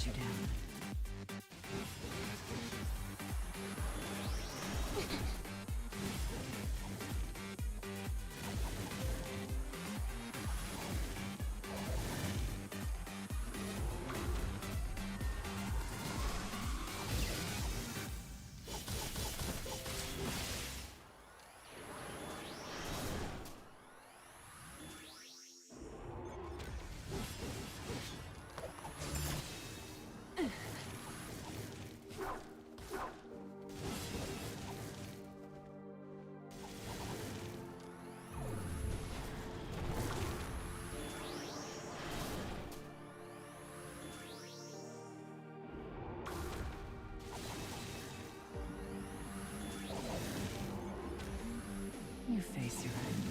you down. You face your end.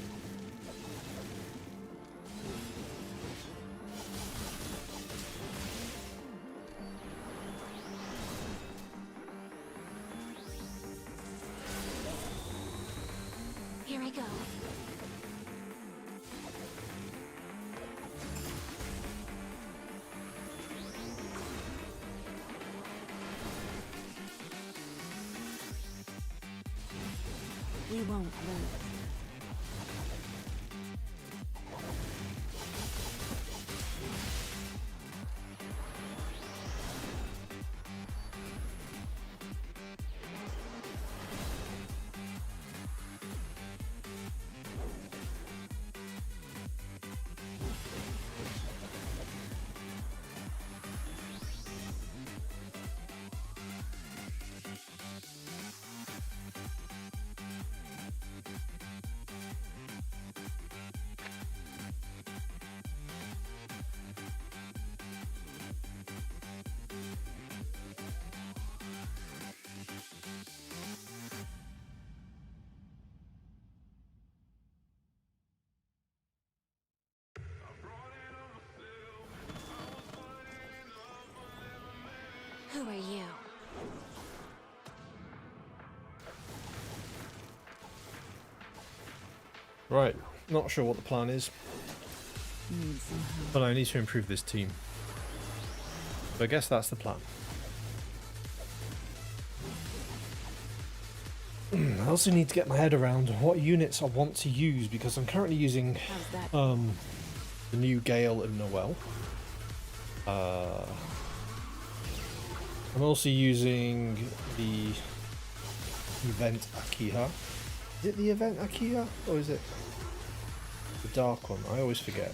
Here I go. We won't lose. Who are you? Right, not sure what the plan is, Need some help. but I need to improve this team. So I guess that's the plan. I also need to get my head around what units I want to use, because I'm currently using How's that? the new Gale and Noel. I'm also using the event Akiha. Is it the event Akiha or is it the dark one? I always forget.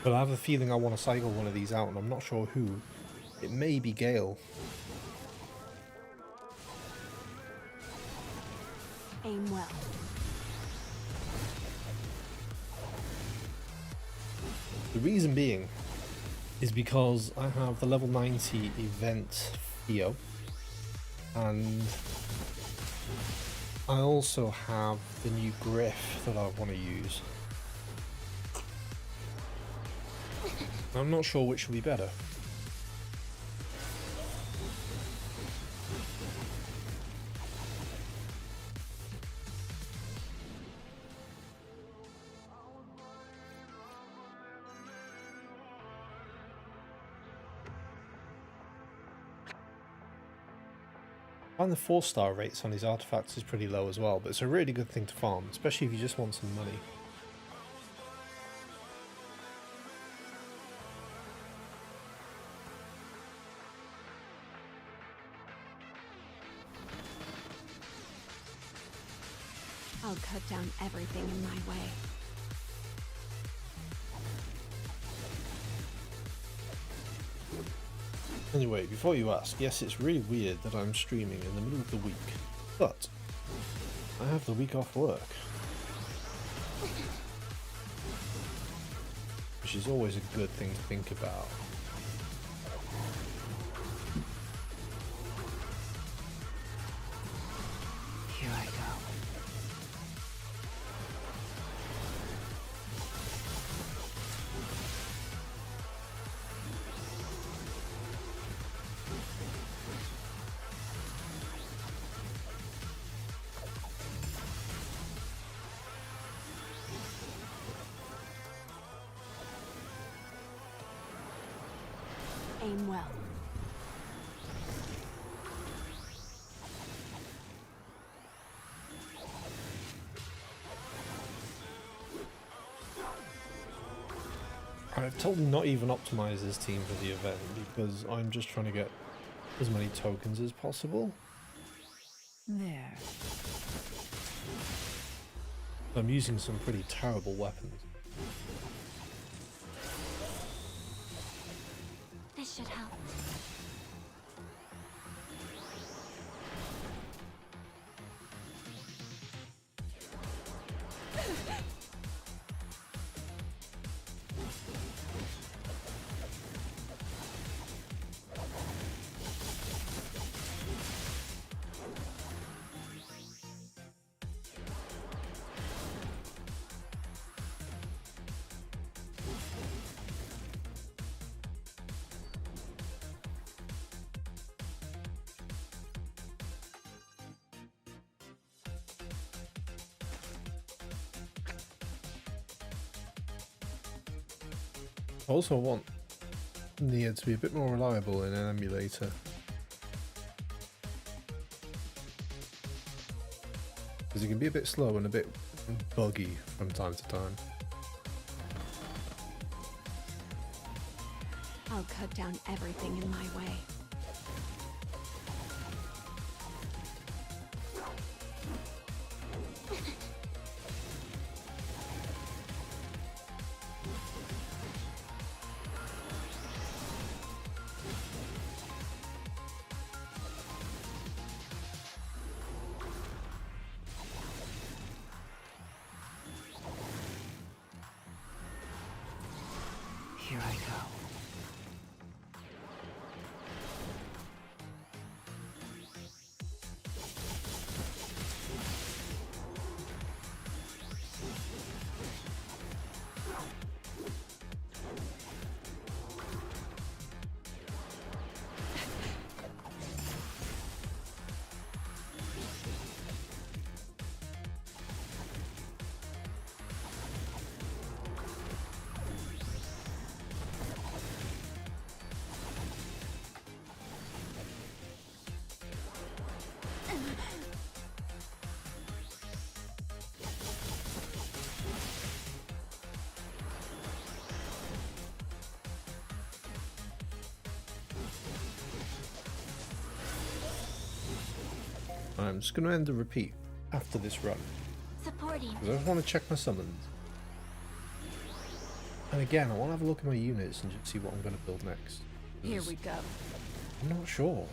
But I have a feeling I want to cycle one of these out, and I'm not sure who. It may be Gale. Aim well. The reason being is because I have the level 90 event Theo, and I also have the new Griff that I want to use. I'm not sure which will be better. I find the 4-star rates on these artifacts is pretty low as well, but it's a really good thing to farm, especially if you just want some money. I'll cut down everything in my way. Anyway, before you ask, yes, it's really weird that I'm streaming in the middle of the week, but I have the week off work, which is always a good thing to think about. Here I go. Aim well. I've told them not even optimize this team for the event because I'm just trying to get as many tokens as possible. There. I'm using some pretty terrible weapons. This should help. I also want Nier to be a bit more reliable in an emulator. Because it can be a bit slow and a bit buggy from time to time. I'll cut down everything in my way. Here I go. I'm just going to end the repeat after this run. Supporting. Because I just want to check my summons. And again, I want to have a look at my units and just see what I'm going to build next. Here we go. I'm not sure.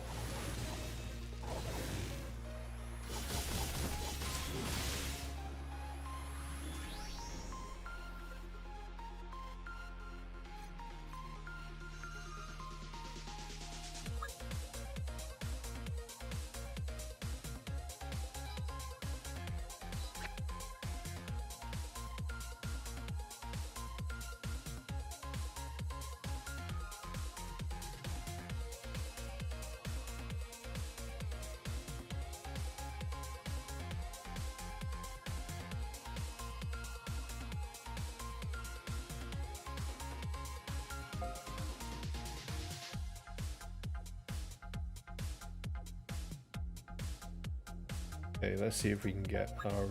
Okay, let's see if we can get our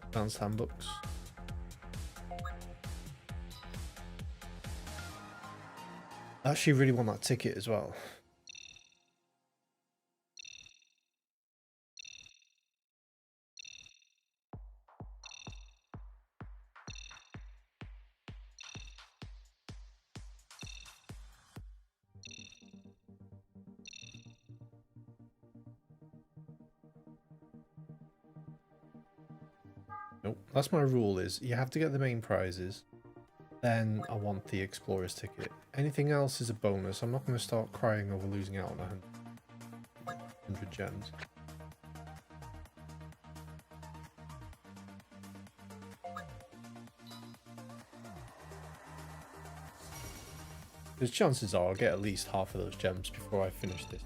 advanced handbooks. I actually really want that ticket as well. Nope, that's my rule, is you have to get the main prizes, then I want the explorer's ticket. Anything else is a bonus. I'm not going to start crying over losing out on 100 gems. Because chances are I'll get at least half of those gems before I finish this.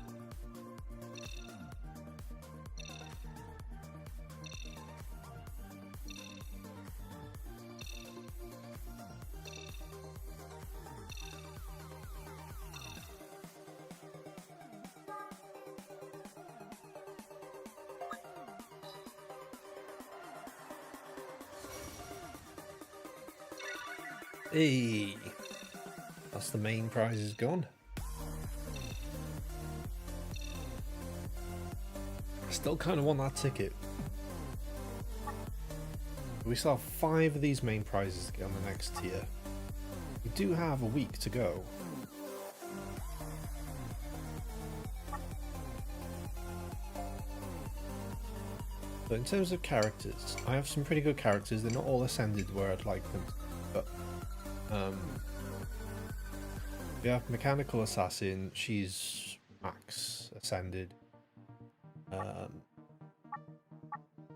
Hey, that's the main prize is gone. I still kind of want that ticket. We still have 5 of these main prizes to get on the next tier. We do have a week to go. But in terms of characters, I have some pretty good characters. They're not all ascended where I'd like them, but we have Mechanical Assassin. She's max ascended.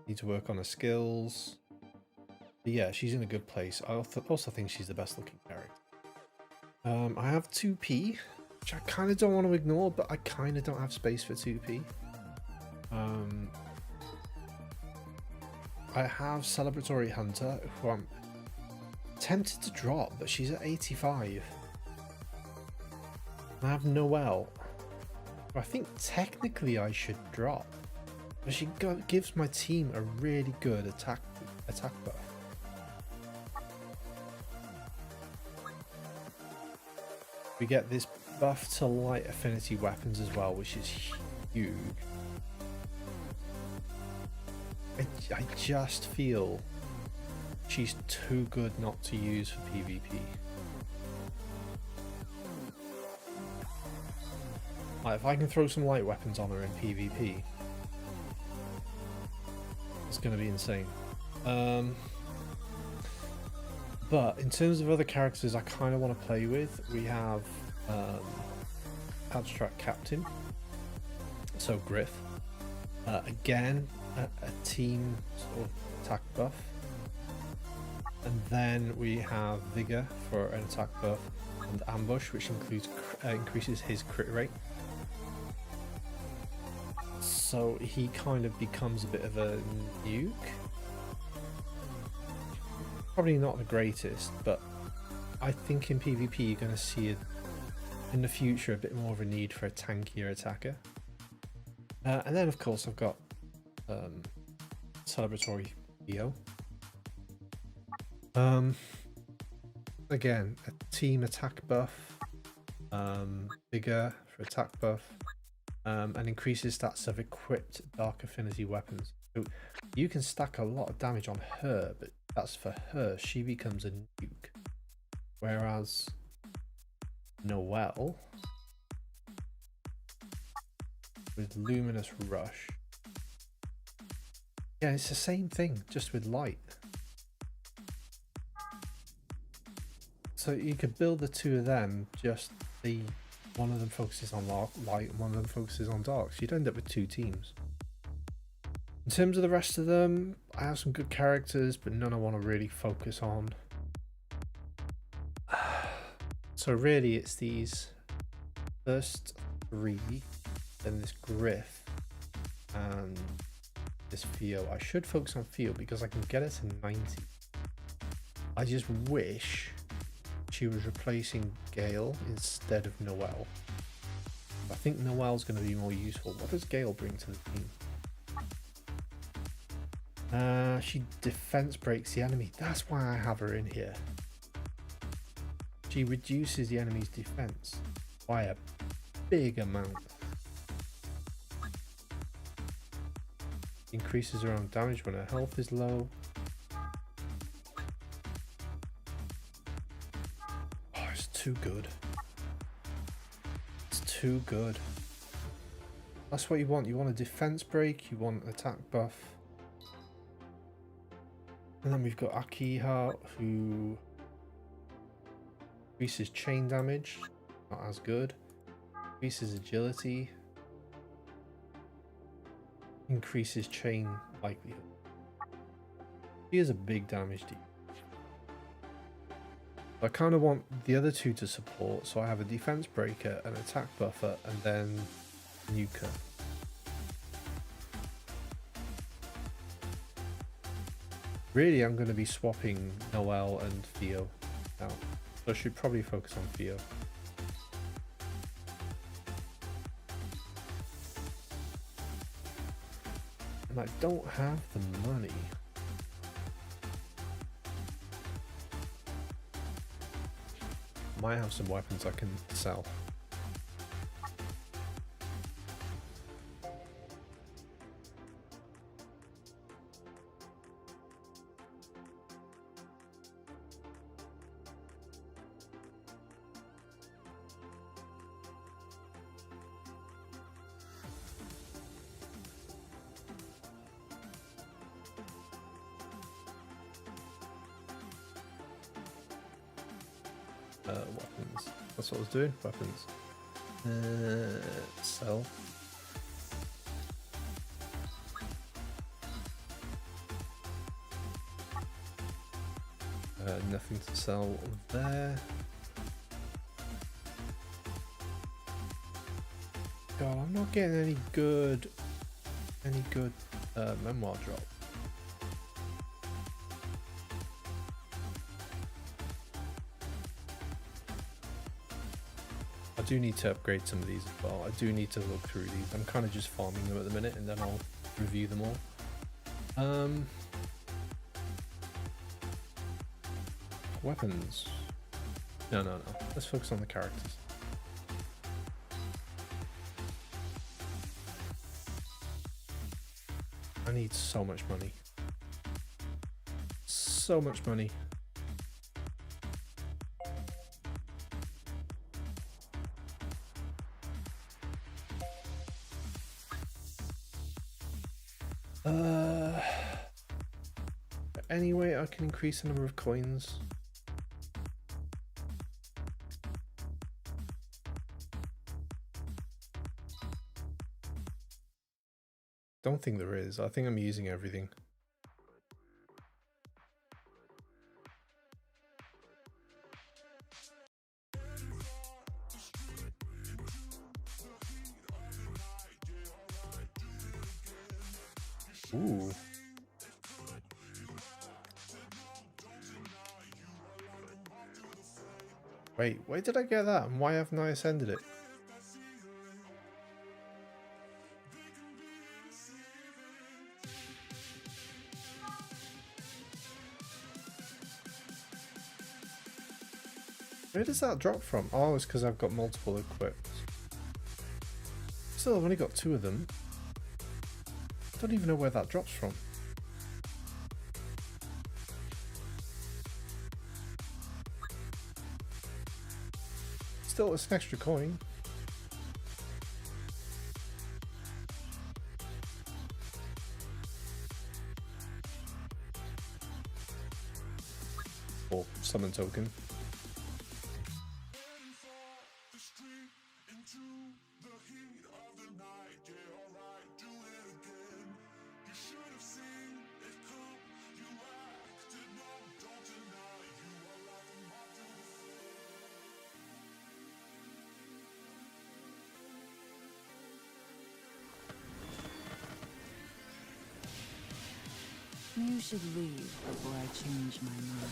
Need to work on her skills. But yeah, she's in a good place. I also think she's the best looking character. I have 2P, which I kind of don't want to ignore, but I kind of don't have space for 2P. I have Celebratory Hunter, who I'm tempted to drop, but she's at 85. I have Noelle, who I think technically I should drop, but she gives my team a really good attack buff. We get this buff to light affinity weapons as well, which is huge. I just feel she's too good not to use for PvP. Like, if I can throw some light weapons on her in PvP, it's going to be insane. But in terms of other characters I kind of want to play with, we have Abstract Captain, so Griff. Again, a team sort of attack buff. And then we have Vigor for an attack buff, and Ambush, which increases his crit rate. So he kind of becomes a bit of a nuke. Probably not the greatest, but I think in PvP you're going to see in the future a bit more of a need for a tankier attacker. And then of course I've got Celebratory Theo. Again, a team attack buff, Vigor for attack buff, and increases stats of equipped dark affinity weapons. So you can stack a lot of damage on her, but that's for her. She becomes a nuke. Whereas Noelle with Luminous Rush, yeah, it's the same thing, just with light. So you could build the two of them, just one of them focuses on light and one of them focuses on dark, so you'd end up with 2 teams. In terms of the rest of them, I have some good characters, but none I want to really focus on. So really it's these first 3, then this Griff, and this Theo. I should focus on Theo because I can get it to 90. I just wish she was replacing Gale instead of Noelle. I think Noelle's going to be more useful. What does Gale bring to the team? She defense breaks the enemy. That's why I have her in here. She reduces the enemy's defense by a big amount. Increases her own damage when her health is low. Oh, it's too good. It's too good. That's what you want. You want a defense break, you want an attack buff. And then we've got Akiha, who increases chain damage, not as good. Increases agility. Increases chain likelihood. He is a big damage deal. I kind of want the other 2 to support, so I have a defense breaker, an attack buffer, and then nuker. Really, I'm going to be swapping Noelle and Theo out, so I should probably focus on Theo. And I don't have the money. might have some weapons I can sell. Weapons. That's what I was doing. Weapons. Sell. Nothing to sell there. God, I'm not getting any good memoir drop. I do need to upgrade some of these as well. I do need to look through these. I'm kind of just farming them at the minute, and then I'll review them all. Weapons. No. Let's focus on the characters. I need so much money. So much money. Any way I can increase the number of coins? Don't think there is. I think I'm using everything. Ooh. Wait, where did I get that? And why haven't I ascended it? Where does that drop from? Oh, it's because I've got multiple equipped. Still, I've only got 2 of them. I don't even know where that drops from. Still, it's an extra coin. Or summon token. You should leave before I change my mind.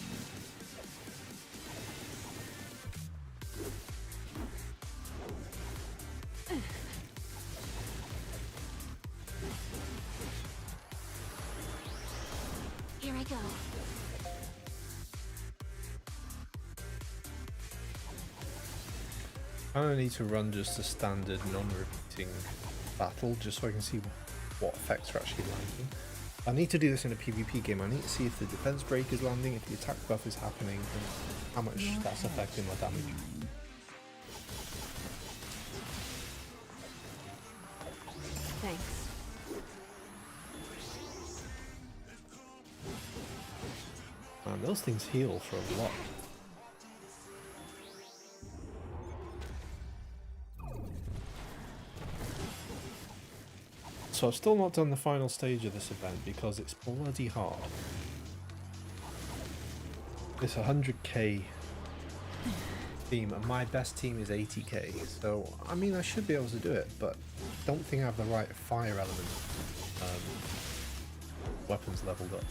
Here I go. I don't need to run just a standard non-repeating battle just so I can see what effects are actually landing. I need to do this in a PvP game. I need to see if the defense break is landing, if the attack buff is happening, and how much that's affecting my damage. Thanks. Man, those things heal for a lot. So I've still not done the final stage of this event because it's bloody hard. It's 100k team and my best team is 80k, so I mean I should be able to do it, but I don't think I have the right fire element weapons leveled up.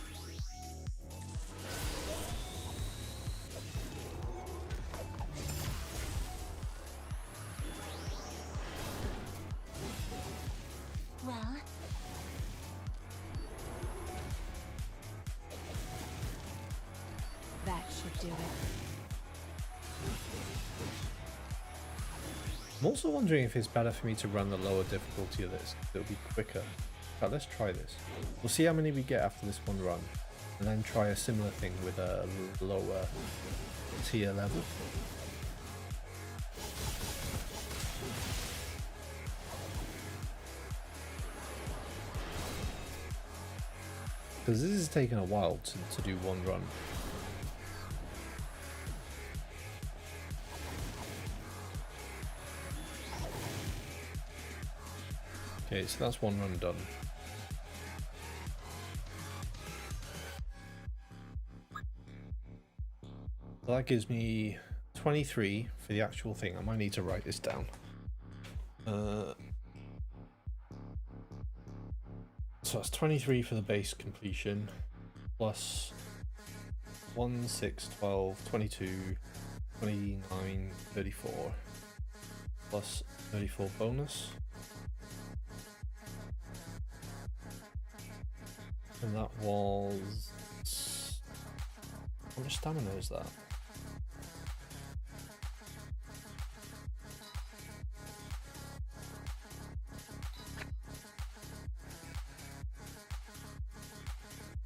Well, That should do it. I'm also wondering if it's better for me to run the lower difficulty of this. It'll be quicker. Right, let's try this. We'll see how many we get after this one run, and then try a similar thing with a lower tier level. Because this is taking a while to do one run. Okay, so that's one run done. So that gives me 23 for the actual thing. I might need to write this down. So that's 23 for the base completion, plus 1, 6, 12, 22, 29, 34, plus 34 bonus. And that was... how much stamina is that?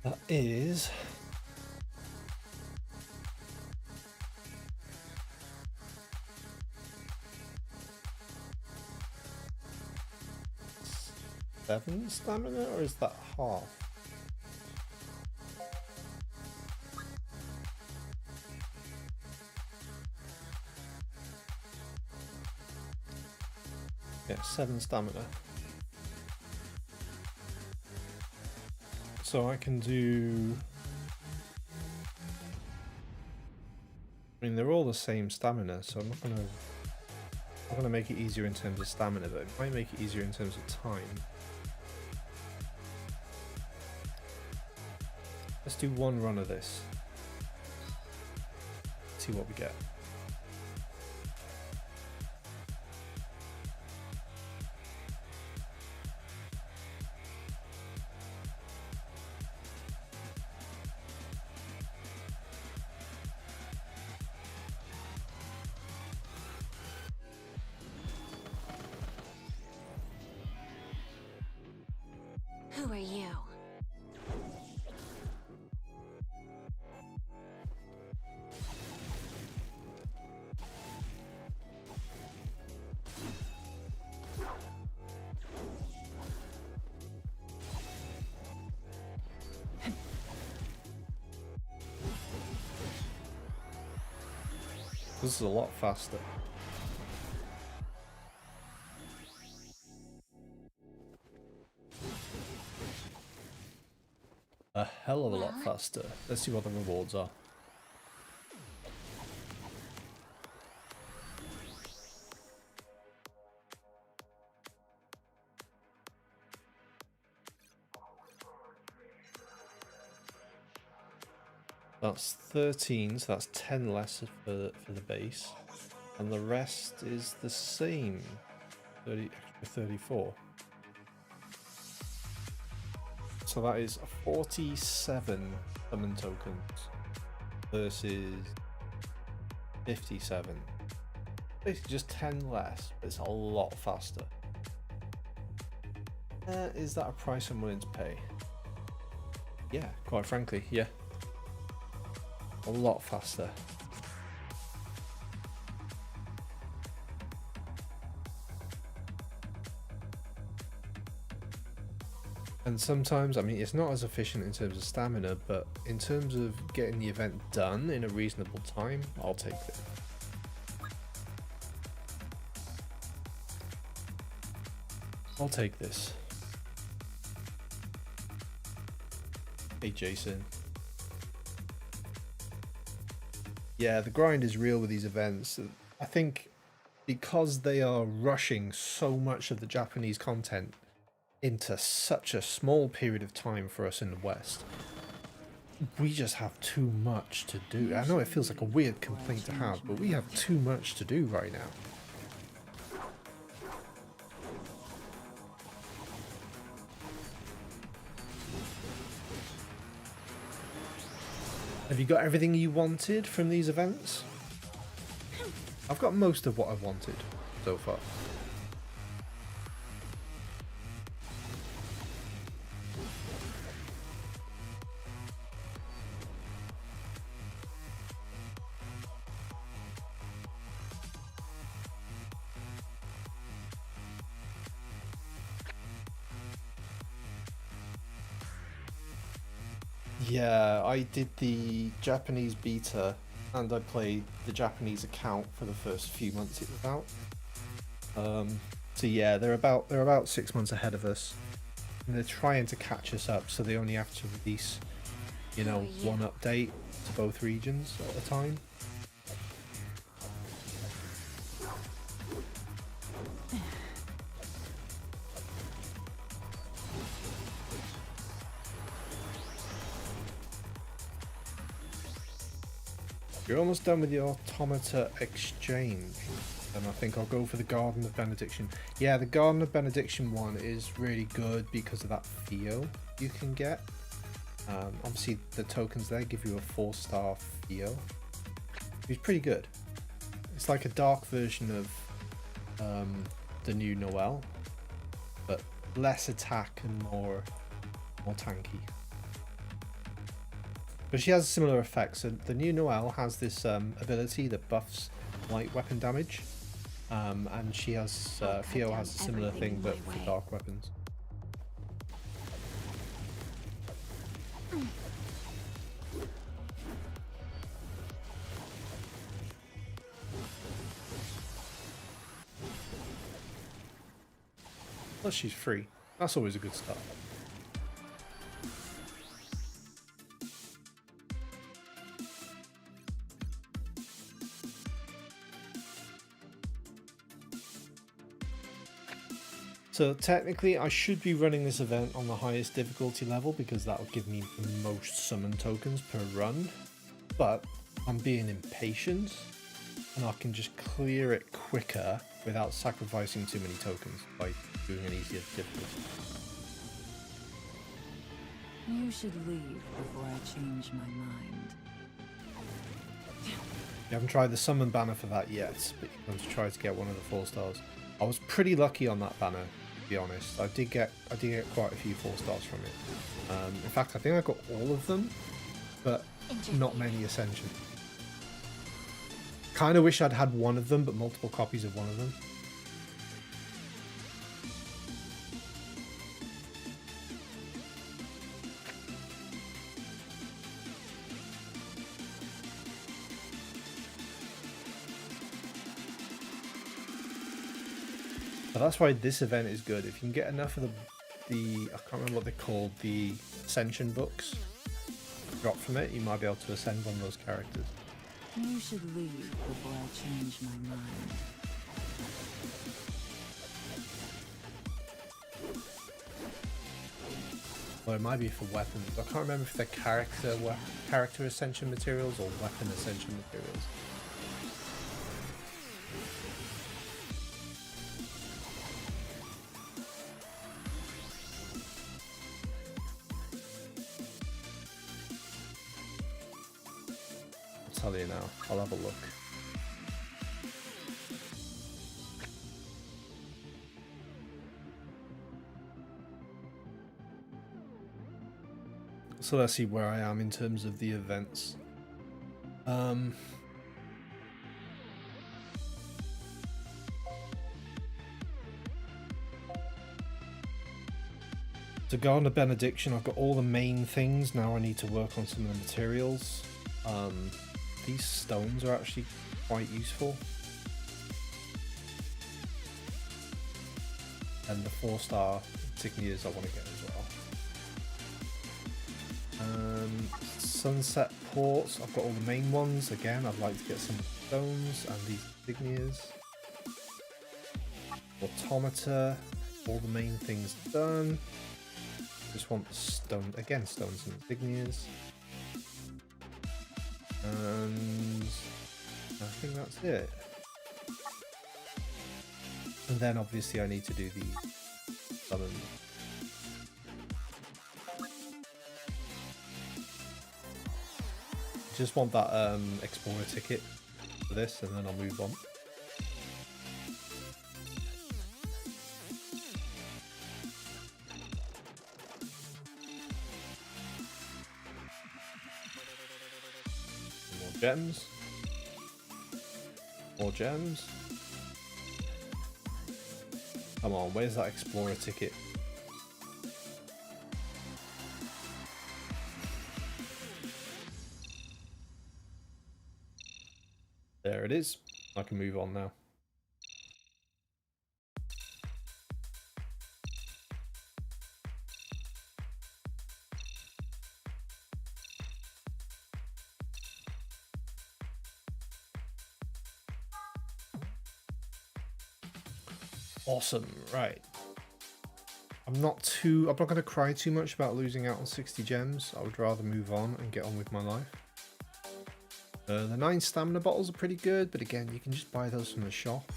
That is... seven stamina, or is that half? Yeah, 7 stamina. So I can do... I mean, they're all the same stamina, so I'm not gonna make it easier in terms of stamina, but it might make it easier in terms of time. Let's do one run of this. See what we get. Who are you? This is a lot faster. A hell of a lot faster. Let's see what the rewards are. That's 13, so that's 10 less for the base. And the rest is the same. 30 extra 34. So that is 47 summon tokens versus 57. Basically just 10 less, but it's a lot faster. Is that a price I'm willing to pay? Yeah, quite frankly, yeah. A lot faster. And sometimes, I mean, it's not as efficient in terms of stamina, but in terms of getting the event done in a reasonable time, I'll take it. I'll take this. Hey, Jason. Yeah, the grind is real with these events. I think because they are rushing so much of the Japanese content into such a small period of time for us in the West, we just have too much to do. I know it feels like a weird complaint to have, but we have too much to do right now. Have you got everything you wanted from these events? I've got most of what I wanted. so far. Yeah, I did the Japanese beta and I played the Japanese account for the first few months it was out. So yeah, they're about 6 months ahead of us. And they're trying to catch us up, so they only have to release, you know, one update to both regions at a time. You're almost done with the Automata exchange, and I think I'll go for the Garden of Benediction. Yeah, the Garden of Benediction one is really good because of that feel you can get. Obviously, the tokens there give you a 4-star feel. It's pretty good. It's like a dark version of the new Noel, but less attack and more tanky. But she has similar effects. So the new Noel has this ability that buffs light weapon damage, and she has Theo has a similar thing but for dark weapons. Plus she's free. That's always a good start. So technically I should be running this event on the highest difficulty level because that will give me the most summon tokens per run, but I'm being impatient and I can just clear it quicker without sacrificing too many tokens by doing an easier difficulty. You should leave before I change my mind. You haven't tried the summon banner for that yet, but you're going to try to get one of the 4 stars. I was pretty lucky on that banner, to be honest. I did get quite a few 4 stars from it. In fact, I think I got all of them, but not many Ascension. Kind of wish I'd had one of them, but multiple copies of one of them. But that's why this event is good. If you can get enough of the I can't remember what they're called, the Ascension books drop from it, you might be able to ascend one of those characters. You should leave before I change my mind. Well, it might be for weapons. I can't remember if they're character ascension materials or weapon ascension materials. I'll tell you now. I'll have a look. So let's see where I am in terms of the events. So Garden of Benediction, I've got all the main things. Now I need to work on some of the materials. These stones are actually quite useful. And the 4-star insignias I want to get as well. Sunset ports, I've got all the main ones. Again, I'd like to get some stones and these insignias. Automata, all the main things done. Just want stone again, stones and insignias. And I think that's it. And then obviously I need to do the summon. Just want that explorer ticket for this and then I'll move on. Gems. More gems. Come on, where's that explorer ticket? There it is. I can move on now. Awesome, right. I'm not going to cry too much about losing out on 60 gems. I would rather move on and get on with my life. The 9 stamina bottles are pretty good, but again, you can just buy those from the shop.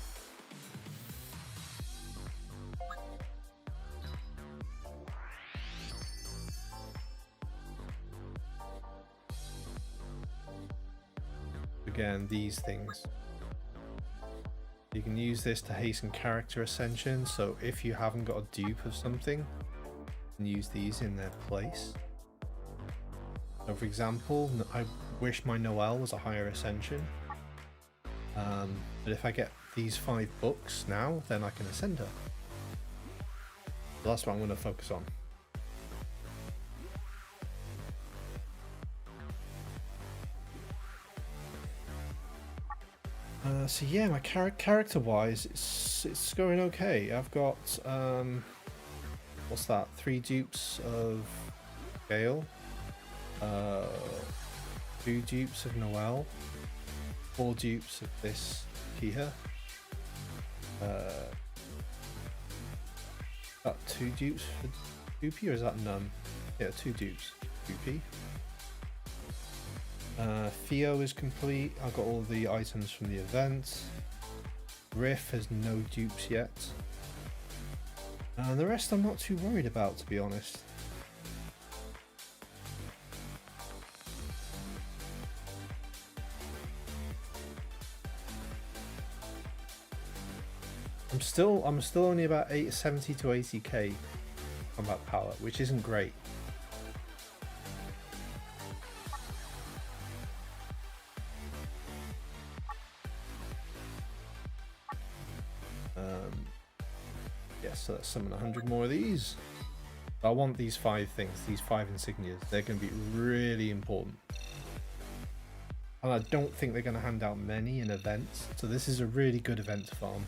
Again, these things. You can use this to hasten character ascension, so if you haven't got a dupe of something, you can use these in their place. So for example, I wish my Noelle was a higher ascension, but if I get these 5 books now, then I can ascend her. So that's what I'm going to focus on. So yeah, my character-wise, it's going okay. I've got what's that? 3 dupes of Gale, 2 dupes of Noelle, 4 dupes of this Kiha. Got 2 dupes for Doopy, or is that none? Yeah, 2 dupes. Doopy. Theo is complete. I've got all the items from the event. Riff has no dupes yet. And the rest I'm not too worried about, to be honest. I'm still only about 70 to 80k combat power, which isn't great. Yes, so let's summon 100 more of these. I want these 5 things, these 5 insignias. They're going to be really important. And I don't think they're going to hand out many in events, so this is a really good event to farm.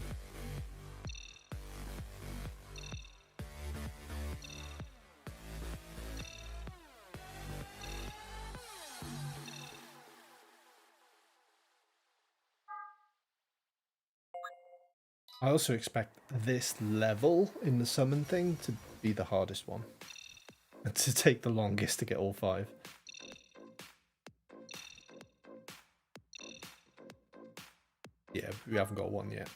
I also expect this level in the summon thing to be the hardest one. And to take the longest to get all 5. Yeah, we haven't got one yet.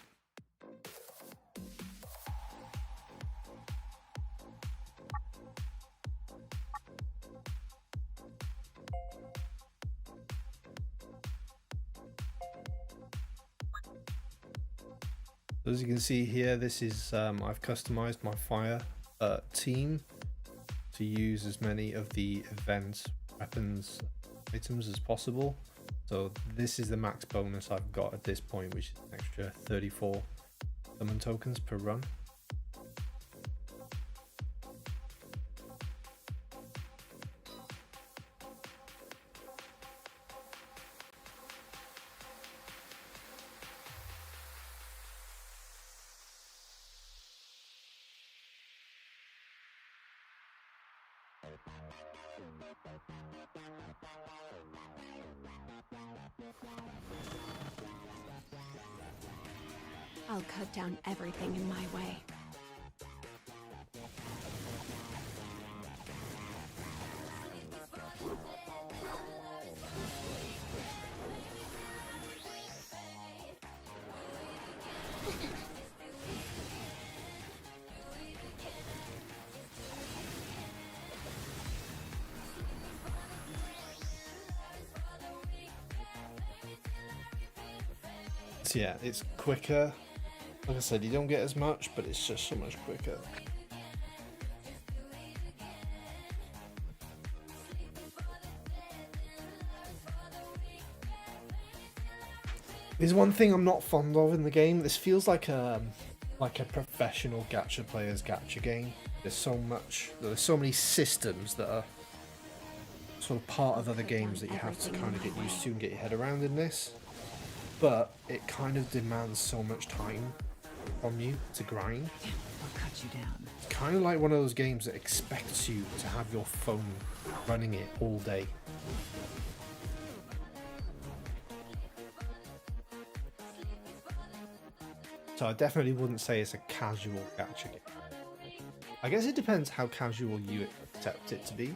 As you can see here, this is I've customized my fire team to use as many of the event weapons items as possible. So this is the max bonus I've got at this point, which is an extra 34 summon tokens per run. I'll cut down everything in my way. So yeah, it's quicker. Like I said, you don't get as much, but it's just so much quicker. There's one thing I'm not fond of in the game. This feels like a professional gacha player's gacha game. There's so many systems that are sort of part of other games that you have to kind of get used to and get your head around in this. But it kind of demands so much time from you to grind. I'll cut you down. It's kind of like one of those games that expects you to have your phone running it all day. So I definitely wouldn't say it's a casual gacha game. I guess it depends how casual you accept it to be.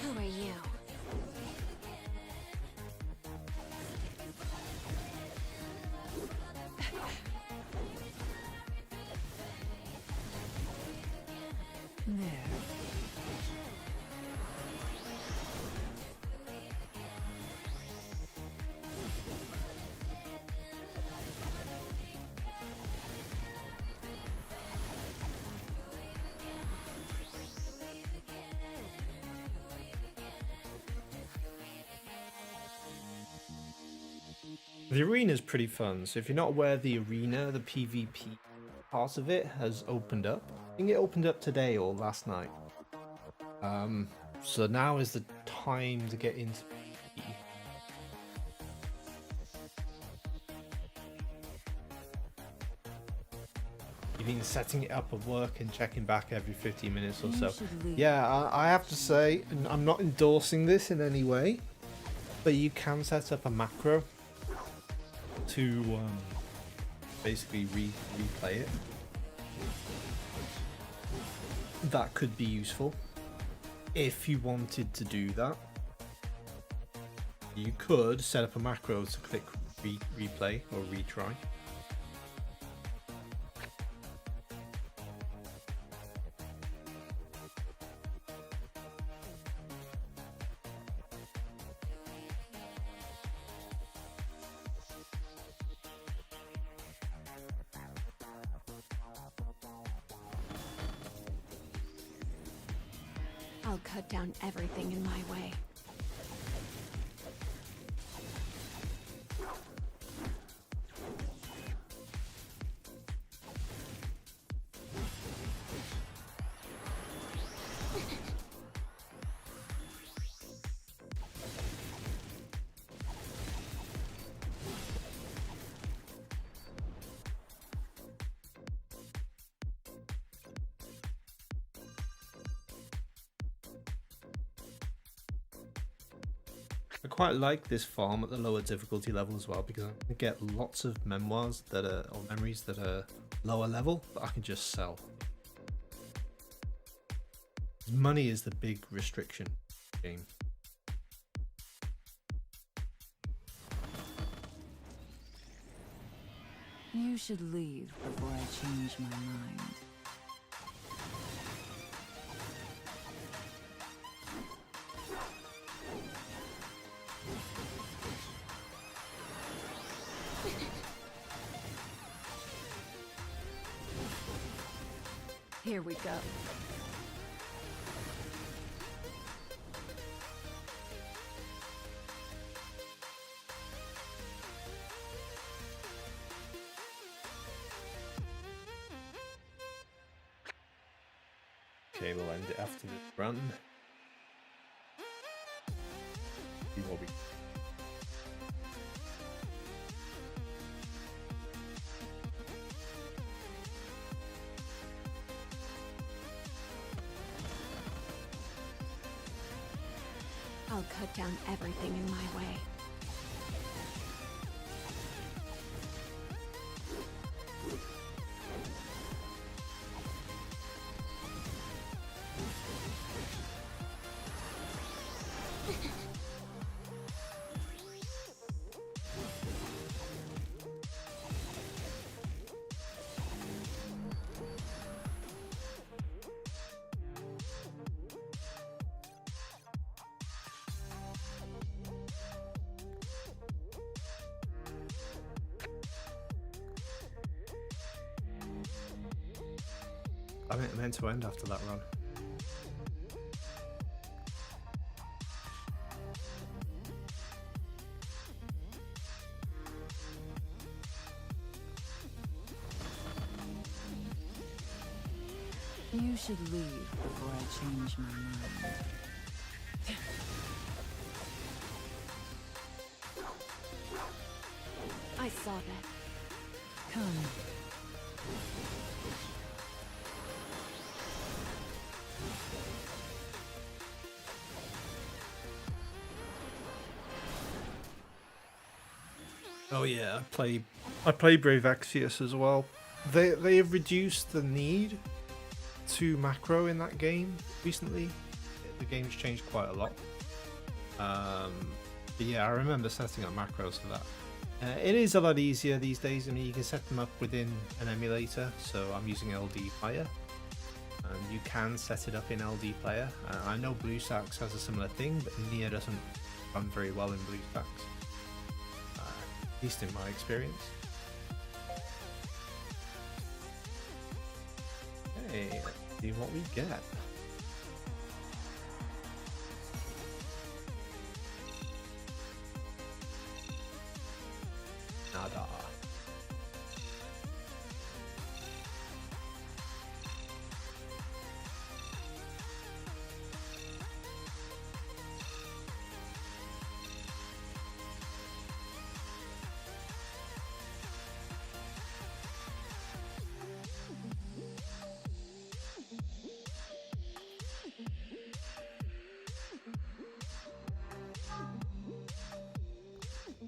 Who are you? There. The arena is pretty fun. So if you're not aware, the arena, the PvP part of it has opened up. I think it opened up today or last night. So now is the time to get into PvP. You've been setting it up at work and checking back every 15 minutes or so. Yeah, I have to say, and I'm not endorsing this in any way, but you can set up a macro to basically replay it. That could be useful if you wanted to do that. You could set up a macro to click replay or retry. I'll cut down everything in my way. I quite like this farm at the lower difficulty level as well, because I can get lots of memoirs that are, or memories that are lower level that I can just sell. Money is the big restriction in the game. You should leave before I change my mind. Here we go. Okay, we'll end it after this run. See what we... I'll cut down everything in my way. I meant to end after that run. You should leave before I change my mind. I saw that. Come. Oh yeah, I play Brave Exvius as well. They have reduced the need to macro in that game recently. The game's changed quite a lot. But yeah, I remember setting up macros for that. It is a lot easier these days. I mean, you can set them up within an emulator, so I'm using LD Player. You can set it up in LD Player. I know BlueStacks has a similar thing, but Nier doesn't run very well in BlueStacks. At least in my experience. Okay, let's see what we get. Nada.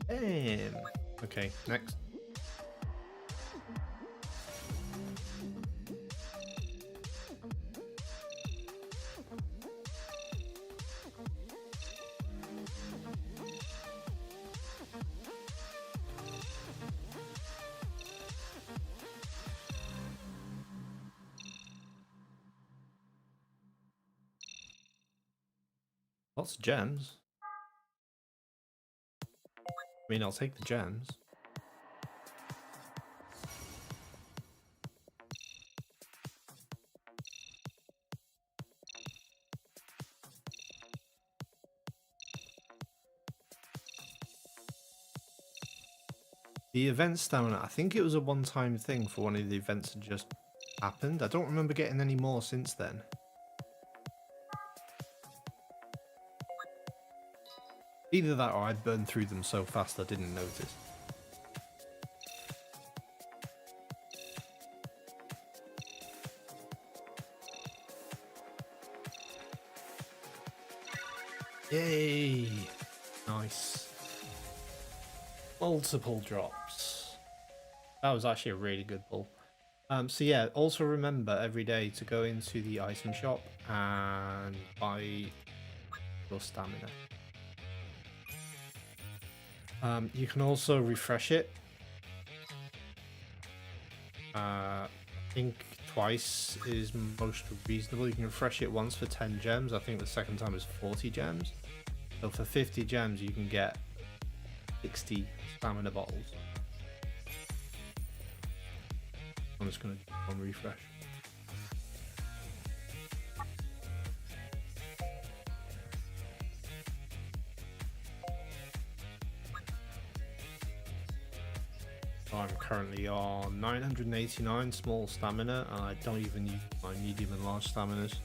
Damn. Okay, next. Lots of gems. I mean, I'll take the gems. The event stamina, I think it was a one-time thing for one of the events that just happened. I don't remember getting any more since then. Either that or I'd burned through them so fast I didn't notice. Yay! Nice. Multiple drops. That was actually a really good pull. So yeah, also remember every day to go into the item shop and buy your stamina. You can also refresh it. I think twice is most reasonable. You can refresh it once for 10 gems. I think the second time is 40 gems. So for 50 gems you can get 60 stamina bottles. I'm just going to do one refresh. I'm currently on 989 small stamina, and I don't even use my medium and large staminas.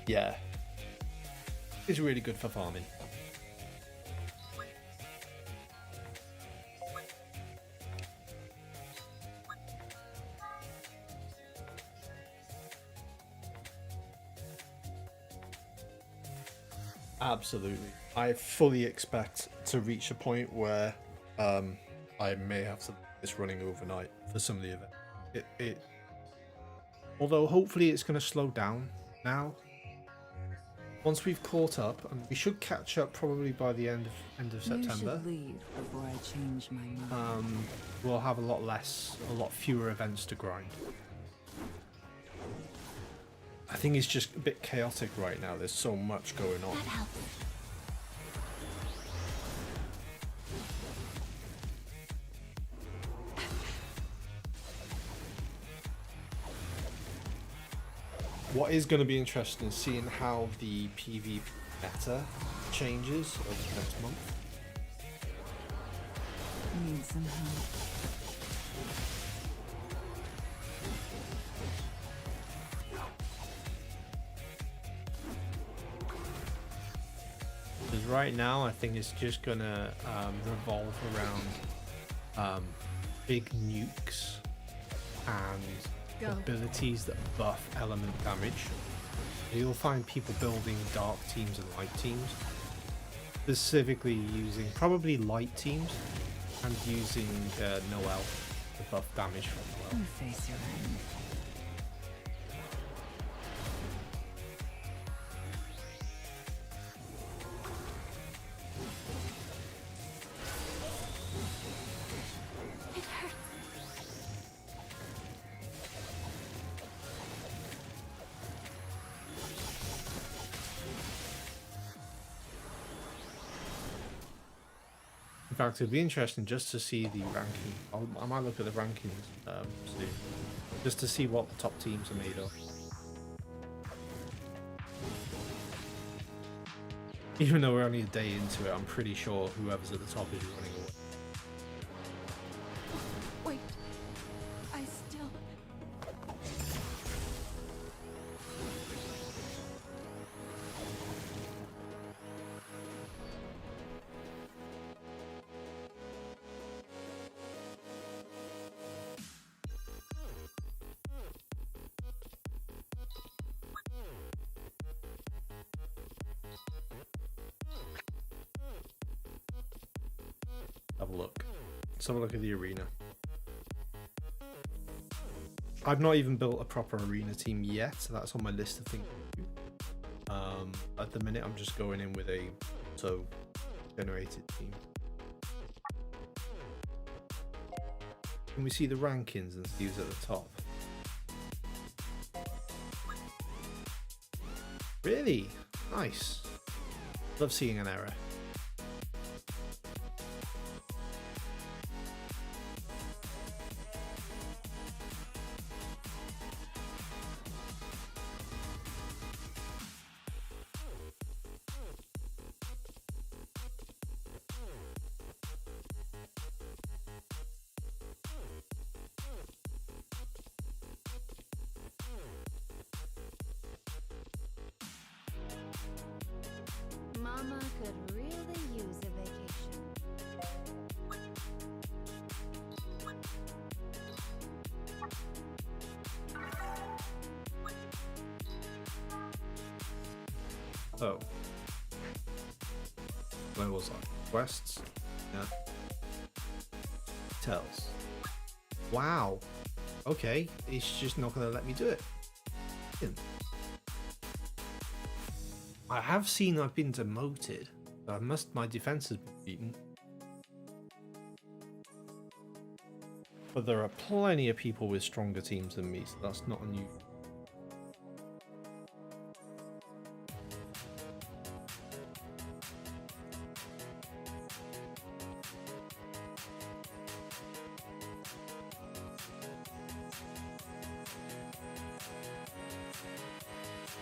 Yeah, it's really good for farming. Absolutely. I fully expect to reach a point where I may have to this running overnight for some of the events. Although hopefully it's going to slow down now. Once we've caught up, and we should catch up probably by the end of September. You should leave before I change my mind. We'll have a lot fewer events to grind. I think it's just a bit chaotic right now. There's so much going on. That helps. What is going to be interesting is seeing how the PvP meta changes over next month. Need some help. Because right now, I think it's just going to revolve around big nukes and Go. abilities that buff element damage. You'll find people building dark teams and light teams, specifically using probably light teams and using Noel to buff damage from Noel. You face your end. It hurts. In fact, it'd be interesting just to see the ranking. I might look at the rankings soon, just to see what the top teams are made of. Even though we're only a day into it, I'm pretty sure whoever's at the top is running away. Wait. I still... Have a look. Let's have a look at the arena. I've not even built a proper arena team yet, so that's on my list of things to do. At the minute, I'm just going in with a generated team. Can we see the rankings and see who's at the top? Really? Nice. Love seeing an error. Mama could really use a vacation. Oh. Where was I? Quests? Yeah. Tells. Wow. Okay, it's just not going to let me do it. I have seen I've been demoted. My defense has been beaten. But there are plenty of people with stronger teams than me, so that's not unusual.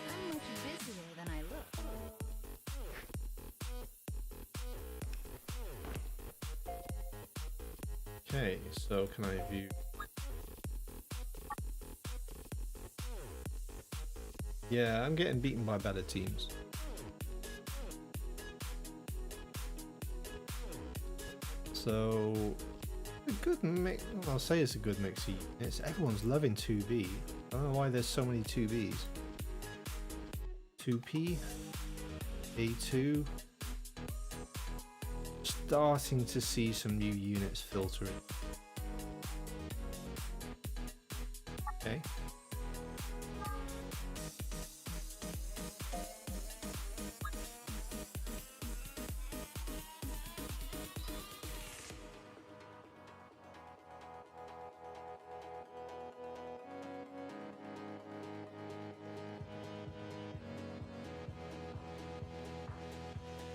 I'm much busier than I look. Okay, so can I view? Yeah, I'm getting beaten by better teams. So, a good mix. I'll say it's a good mix of units. Everyone's loving 2B. I don't know why there's so many 2Bs. 2P, A2. Starting to see some new units filtering. Okay.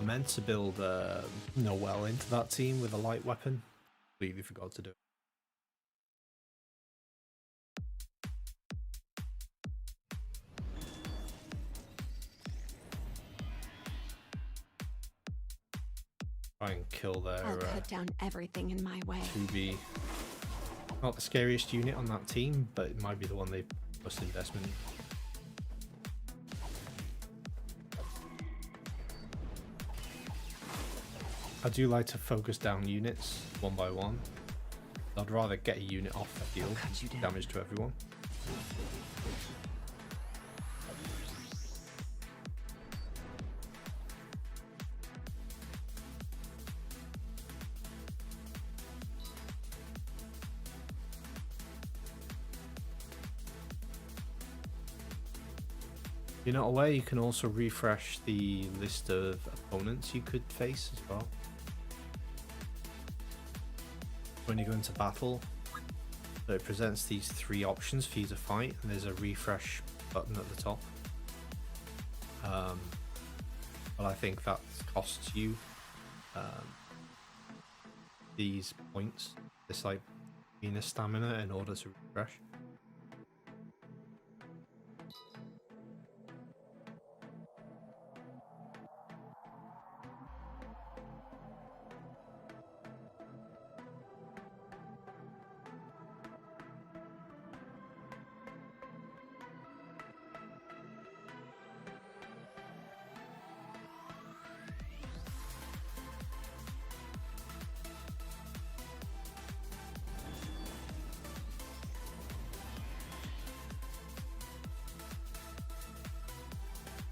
meant to build Noel into that team with a light weapon. Completely forgot to do it. Try and kill their I'll cut down everything in my way. 2B. Not the scariest unit on that team, but it might be the one they most investment in. I do like to focus down units one by one. I'd rather get a unit off the field, damage to everyone. If you're not aware, you can also refresh the list of opponents you could face as well. When you go into battle, so it presents these 3 options for you to fight, and there's a refresh button at the top. But I think that costs you these points, this like Venus stamina, in order to refresh.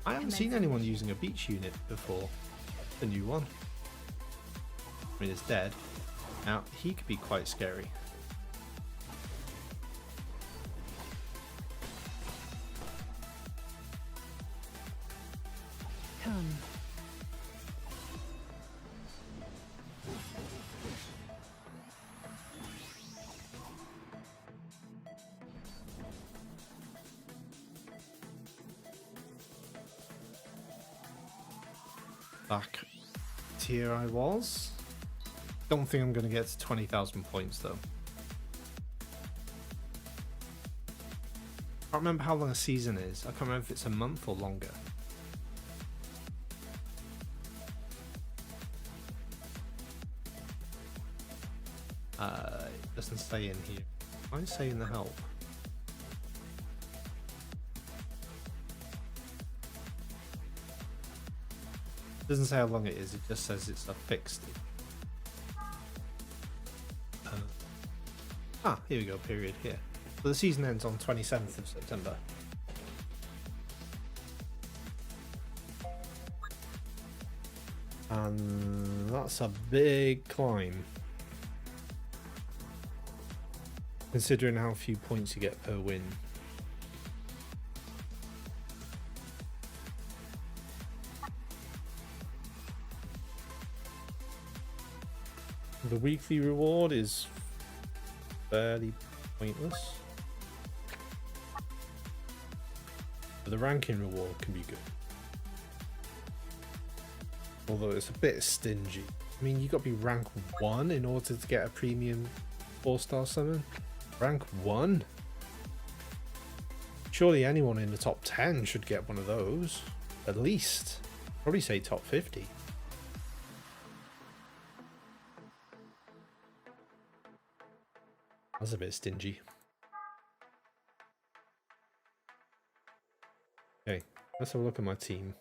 I haven't seen anyone using a beach unit before. The new one. I mean, it's dead. Now, he could be quite scary. Come. Back tier I was. Don't think I'm going to get to 20,000 points though. I can't remember how long a season is. I can't remember if it's a month or longer. It doesn't say in here. I say in the help. Doesn't say how long it is, it just says it's a fixed. Here we go, period here. So the season ends on 27th of September. And that's a big climb. Considering how few points you get per win. The weekly reward is fairly pointless, but the ranking reward can be good. Although it's a bit stingy. I mean, you got to be rank 1 in order to get a premium 4-star summon. Rank 1? Surely anyone in the top 10 should get one of those. At least. Probably say top 50. That's a bit stingy. Okay, let's have a look at my team.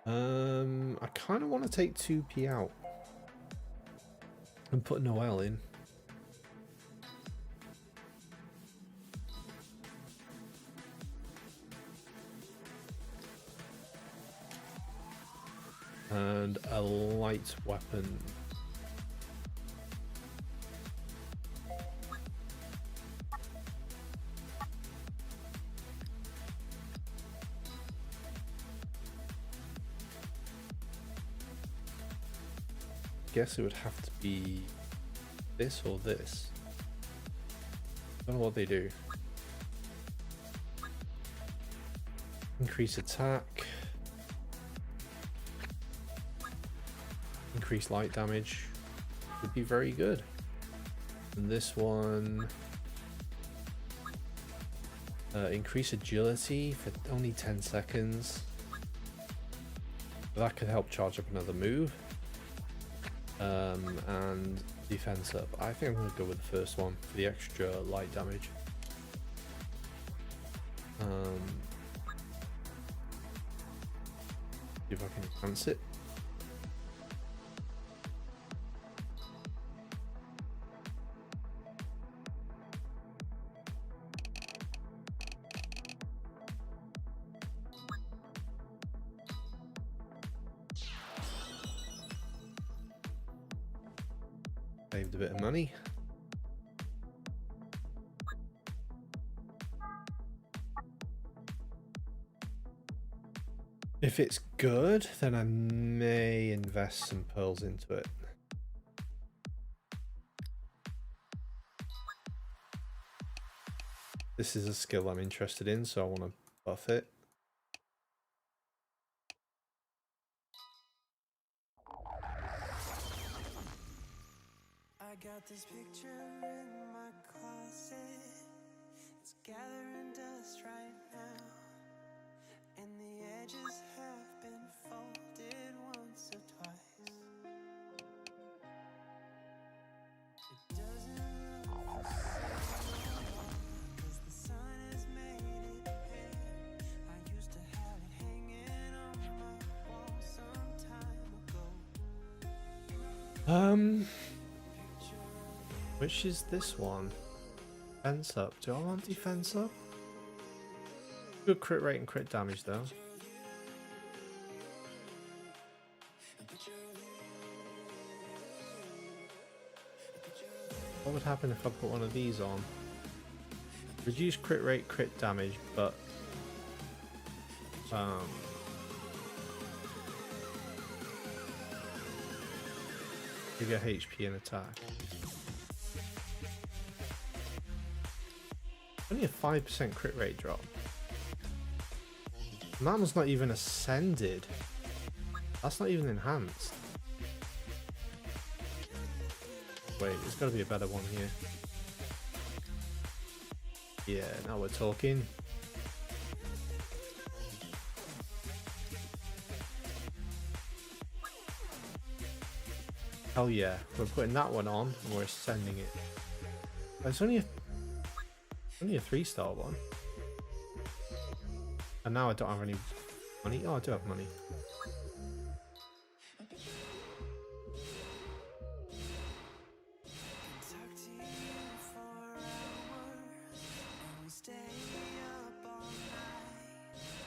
I kind of want to take 2P out and put Noel in. And a light weapon. Guess it would have to be this or this. I don't know what they do. Increase attack. increased light damage would be very good. And this one, increase agility for only 10 seconds. That could help charge up another move. And defense up. I think I'm going to go with the first one for the extra light damage. See if I can enhance it. Saved a bit of money. If it's good, then I may invest some pearls into it. This is a skill I'm interested in, so I want to buff it. I got this picture in my closet. It's gathering dust right now, and the edges have been folded once or twice. It doesn't look the same, 'cause the sun has made it bare. I used to have it hanging on my wall some time ago. Which is this one? Defense up. Do I want defense up? Good crit rate and crit damage though. What would happen if I put one of these on? Reduce crit rate, crit damage, but bigger HP and attack. Only a 5% crit rate drop. And that one's not even ascended. That's not even enhanced. Wait, there's got to be a better one here. Yeah, now we're talking. Hell yeah, we're putting that one on and we're ascending it. It's only a 3-star one. And now I don't have any money. Oh, I do have money.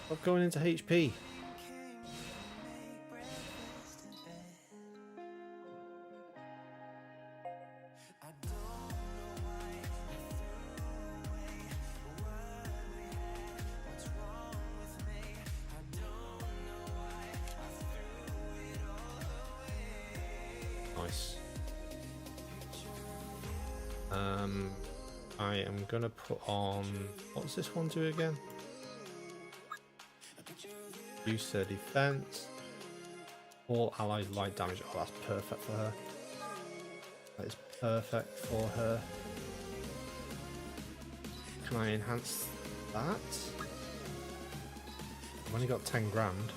Stop going into HP. Nice. I am gonna put on, what's this one do again? Reduce their defense. All allies light damage. Oh, that's perfect for her. That is perfect for her. Can I enhance that? I've only got 10 grand.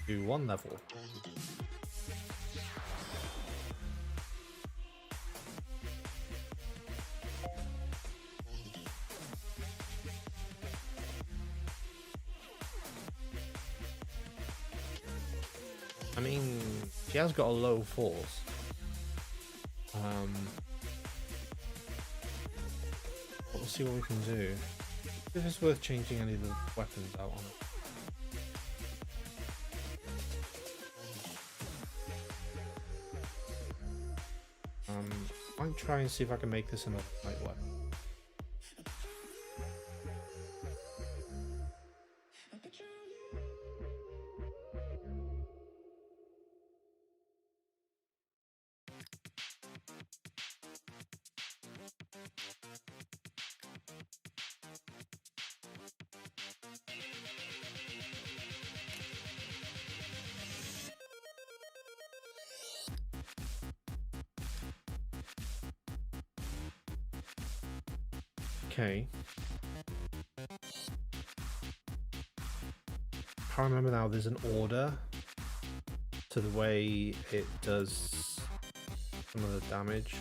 Do 1 level. I mean, she has got a low force. But we'll see what we can do. If it's worth changing any of the weapons out on it. I might try and see if I can make this another light weapon. Okay. Can't remember now. There's an order to the way it does some of the damage.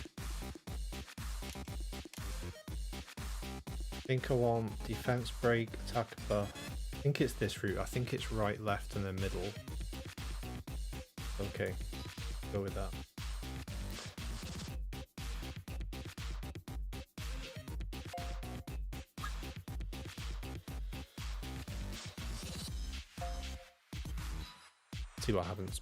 I think I want defense break, attack buff. I think it's this route. I think it's right, left, and then middle. Okay, go with that. See what happens.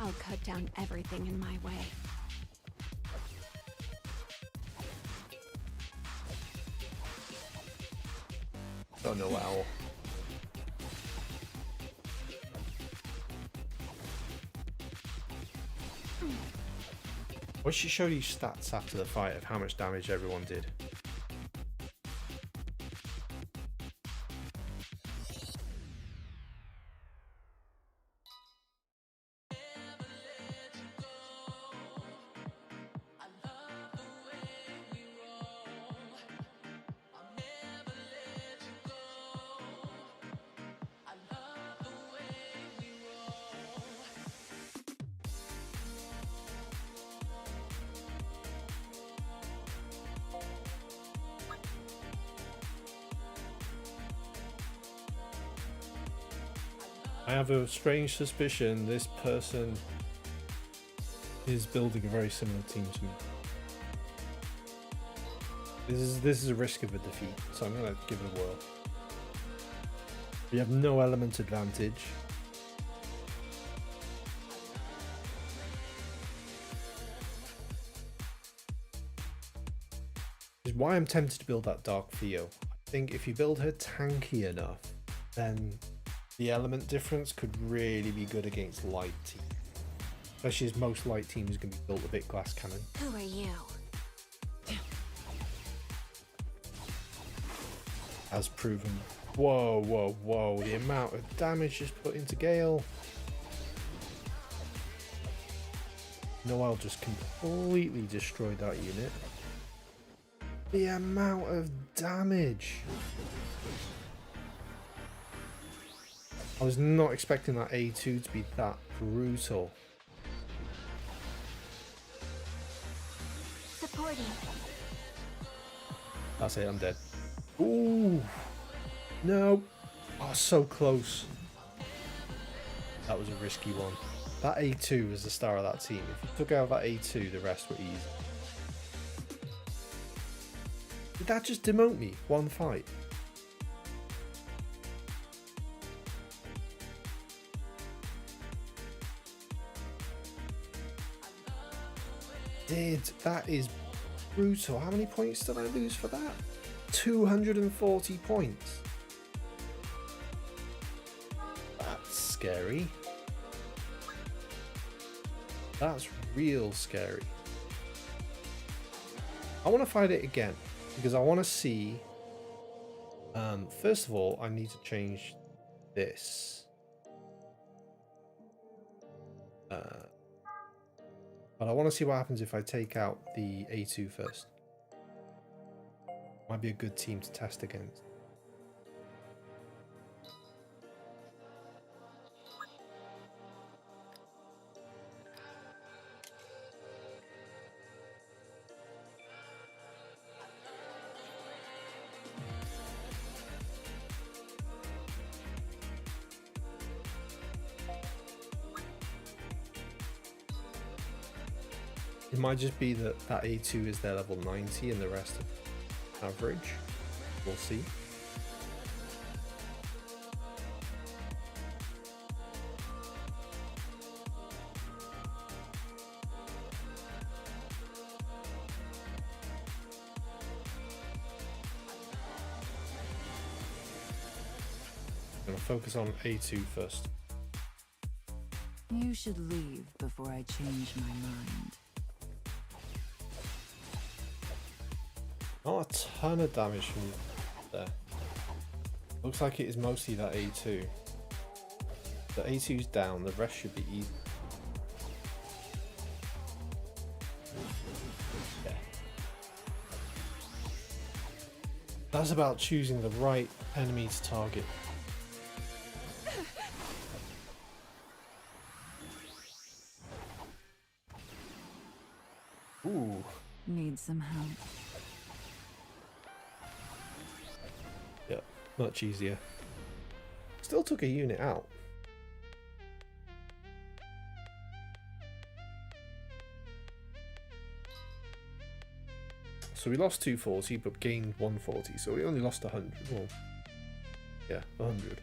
I'll cut down everything in my way. Oh no, owl. What should show you stats after the fight of how much damage everyone did? I have a strange suspicion this person is building a very similar team to me. This is a risk of a defeat, so I'm gonna give it a whirl. We have no element advantage. Which is why I'm tempted to build that Dark Theo. I think if you build her tanky enough, then the element difference could really be good against light team. Especially as most light teams are going to be built a bit glass cannon. Who are you? As proven. Whoa, whoa, whoa. The amount of damage just put into Gale. Noel just completely destroyed that unit. The amount of damage. I was not expecting that A2 to be that brutal. Supporting. That's it, I'm dead. Ooh. No. Oh, so close. That was a risky one. That A2 was the star of that team. If you took out that A2, the rest were easy. Did that just demote me? One fight? That is brutal. How many points did I lose for that? 240 points. That's scary. That's real scary. I want to fight it again because I want to see. First of all, I need to change this. But I want to see what happens if I take out the A2 first. Might be a good team to test against. It might just be that that A2 is their level 90 and the rest are average. We'll see. I'm gonna focus on A2 first. You should leave before I change my mind. Not a ton of damage from there. Looks like it is mostly that A2. The A2's down, the rest should be easy. Yeah. That's about choosing the right enemy to target. Ooh. Need some help. Yeah, much easier. Still took a unit out. So we lost 240 but gained 140, so we only lost 100. Well, yeah, 100.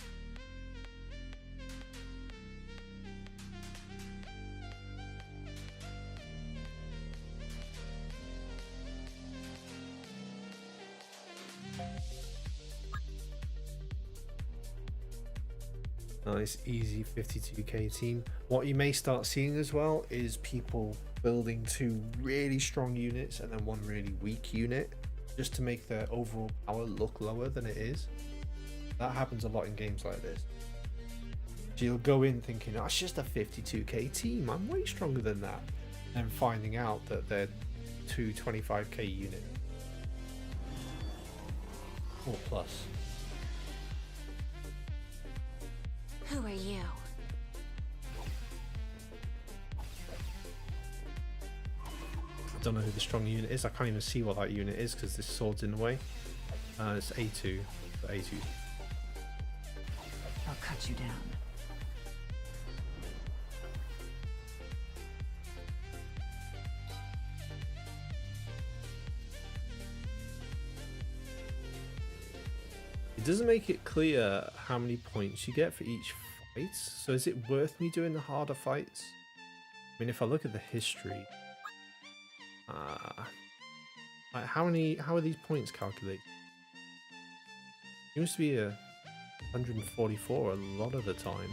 Nice, easy 52k team. What you may start seeing as well is people building 2 really strong units and then 1 really weak unit, just to make their overall power look lower than it is. That happens a lot in games like this. So you'll go in thinking, oh, it's just a 52k team, I'm way stronger than that. And finding out that they're 2 25k units. Or plus. Who are you? I don't know who the strong unit is. I can't even see what that unit is because this sword's in the way. It's A2. A2. I'll cut you down. It doesn't make it clear how many points you get for each fight. So is it worth me doing the harder fights? I mean, if I look at the history, like how are these points calculated? Seems to be a 144 a lot of the time.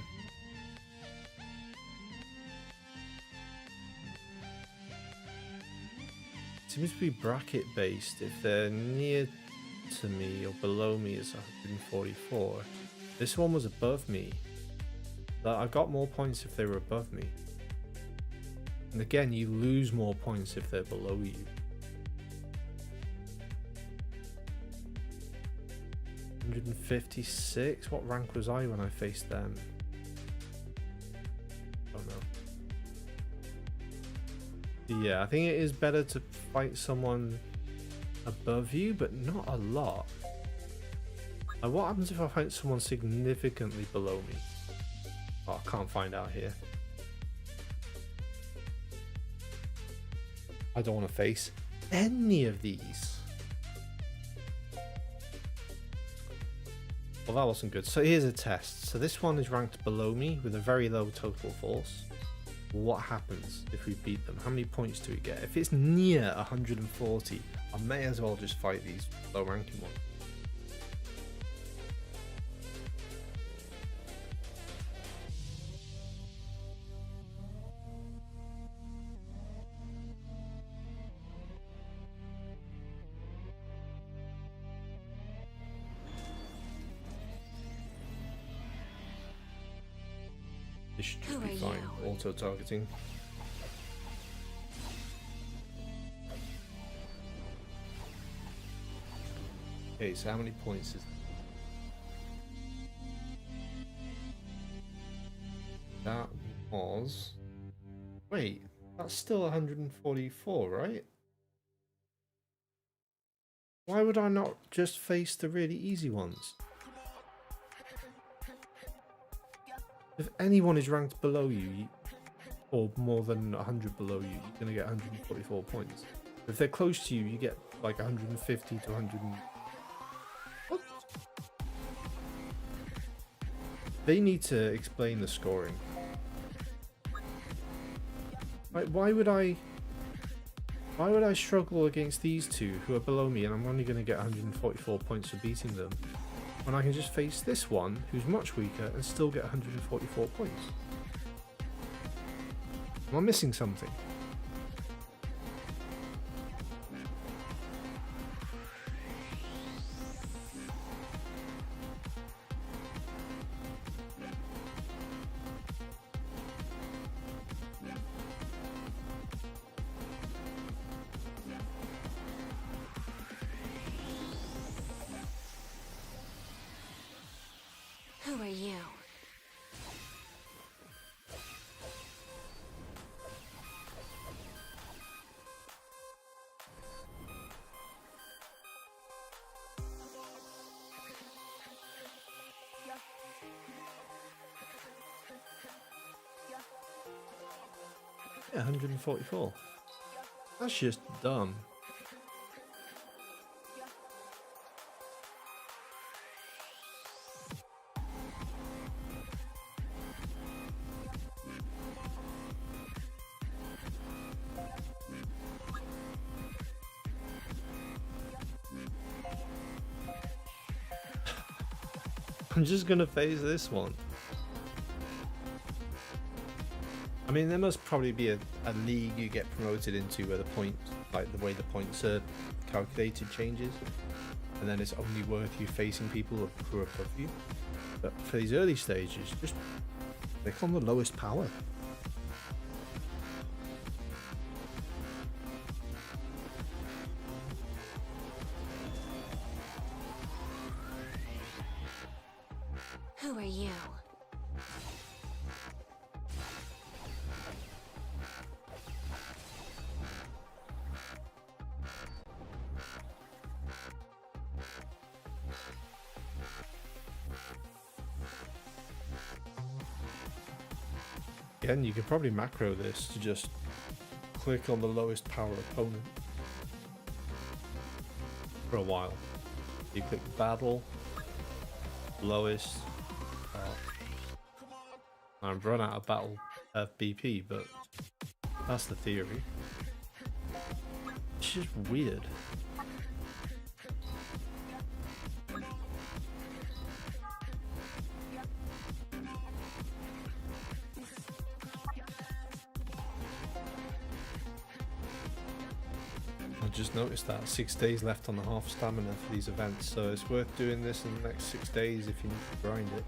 Seems to be bracket based. If they're near to me or below me is 144. This one was above me. But I got more points if they were above me. And again, you lose more points if they're below you. $156? What rank was I when I faced them? Oh no. Yeah, I think it is better to fight someone above you, but not a lot. Like, what happens if I fight someone significantly below me? Oh, I can't find out here. I don't want to face any of these. Well, that wasn't good. So here's a test. So this one is ranked below me with a very low total force. What happens if we beat them? How many points do we get? If it's near 140, I may as well just fight these low ranking ones. This should just be fine. Auto targeting. Okay, so how many points is that? Was... Wait, that's still 144, right? Why would I not just face the really easy ones? If anyone is ranked below you, or more than 100 below you, you're going to get 144 points. If they're close to you, you get like 150 to 100. What? They need to explain the scoring. Like, why would I struggle against these two who are below me and I'm only going to get 144 points for beating them? when I can just face this one, who's much weaker, and still get 144 points? Am I missing something? Who are you? Yeah, 144. That's just dumb. I'm just gonna phase this one. I mean, there must probably be a league you get promoted into where the points, like the way the points are calculated, changes, and then it's only worth you facing people who are above you. But for these early stages, just click on the lowest power. Who are you? Again, you could probably macro this to just click on the lowest power opponent for a while. You click battle, lowest. I've run out of battle BP, but that's the theory. It's just weird. I just noticed that 6 days left on the half stamina for these events, so it's worth doing this in the next 6 days if you need to grind it.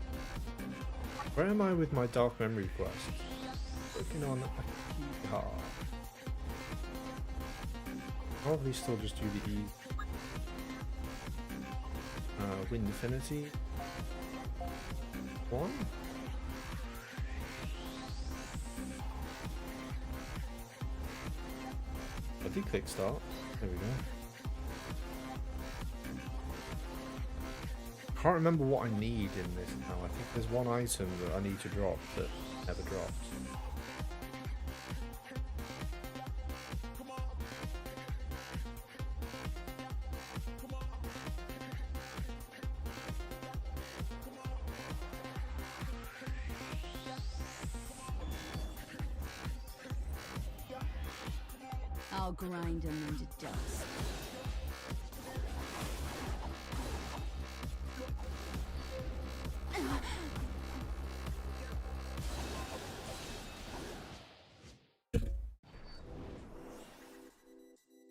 Where am I with my Dark Memory quest? Working on Akiha. Probably still just do the Wind Affinity 1. I did click start. There we go. I can't remember what I need in this now. I think there's one item that I need to drop that never drops. I'll grind them into dust.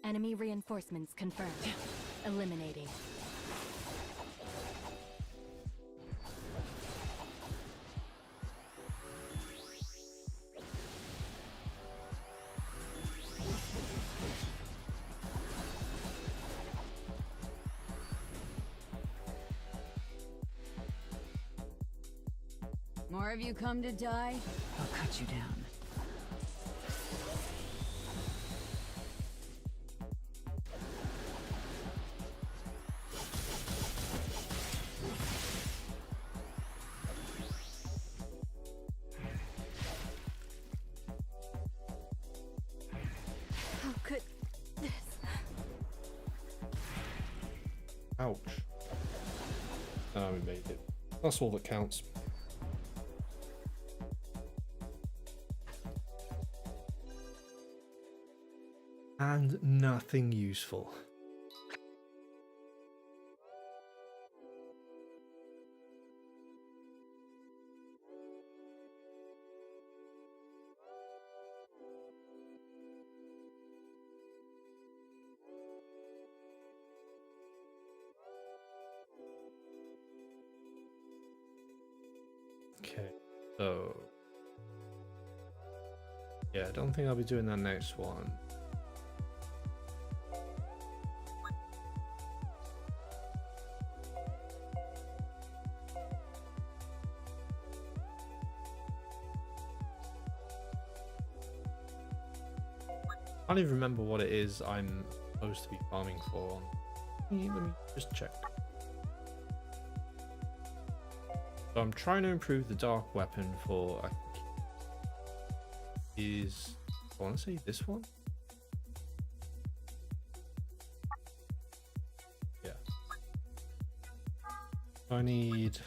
Enemy reinforcements confirmed. Eliminating. More of you come to die, I'll cut you down. How could this? Ouch. Ah, we made it. That's all that counts. And nothing useful. Okay, so yeah, I don't think I'll be doing that next one. I can't even remember what it is I'm supposed to be farming for. Let me just check. So I'm trying to improve the dark weapon for I want to say this one? Yeah. I need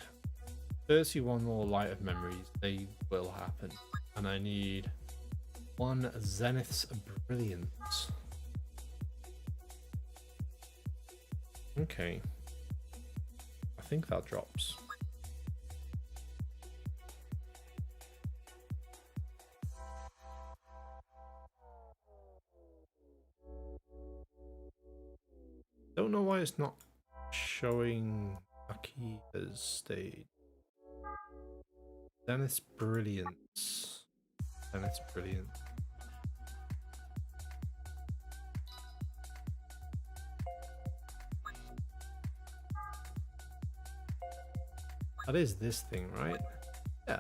31 more light of memories. They will happen. And I need 1 Zenith's Brilliance. Okay. I think that drops. Don't know why it's not showing Akiha's stage. Zenith's Brilliance. Zenith's Brilliance. That is this thing, right? Yeah.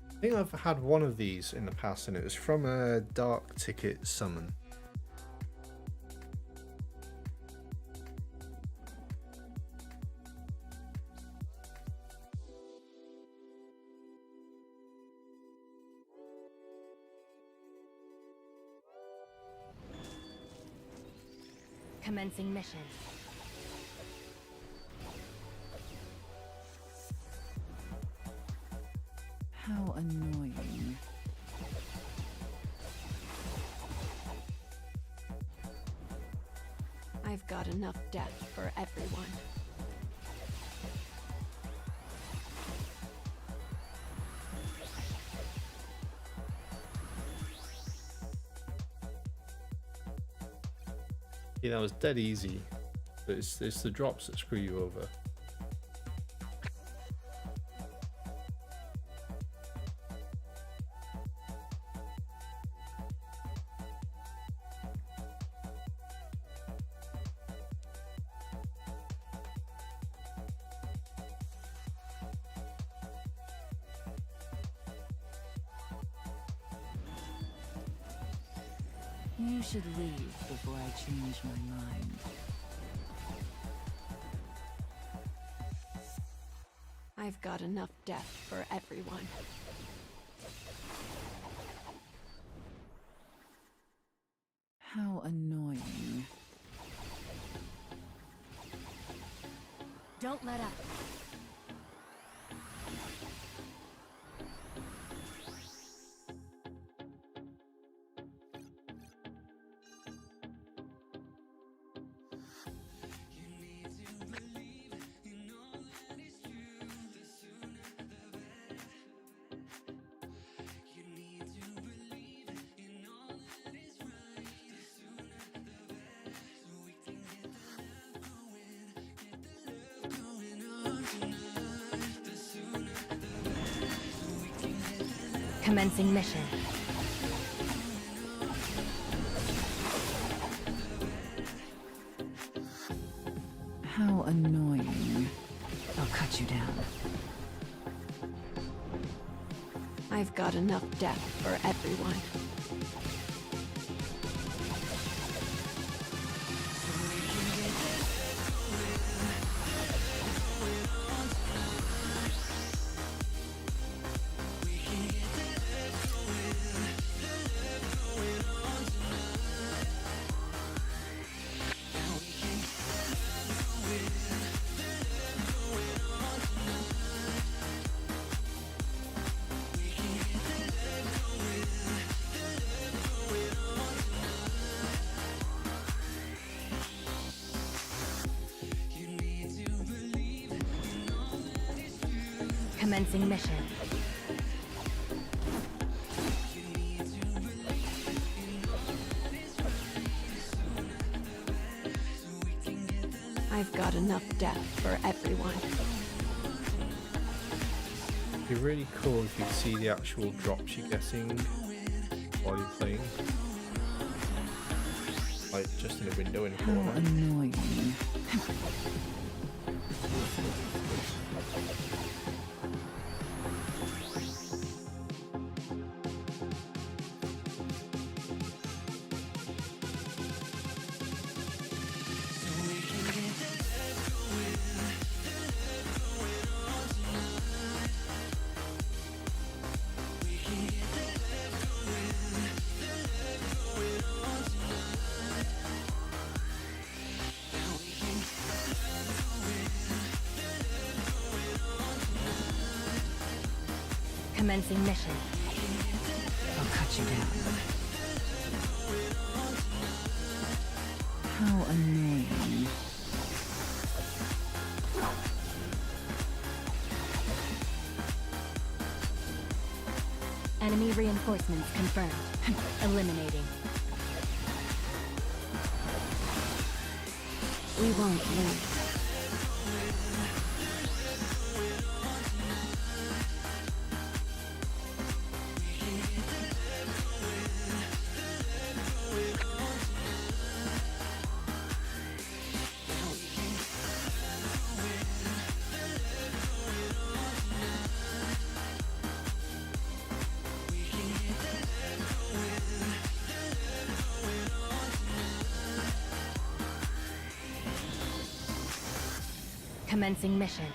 I think I've had one of these in the past and it was from a dark ticket summon. Commencing mission. How annoying. I've got enough death for everyone. Yeah, that was dead easy. But it's the drops that screw you over. You should leave before I change my mind. I've got enough death for everyone. How annoying. Don't let up. Commencing mission. How annoying. I'll cut you down. I've got enough death for everyone. Commencing mission. I've got enough death for everyone. It'd be really cool if you could see the actual drops you're getting while you're playing. Like just in a window in a How corner. annoying. Commencing mission. I'll cut you down. How annoying. Enemy reinforcements confirmed. Eliminating. We won't lose. Commencing mission.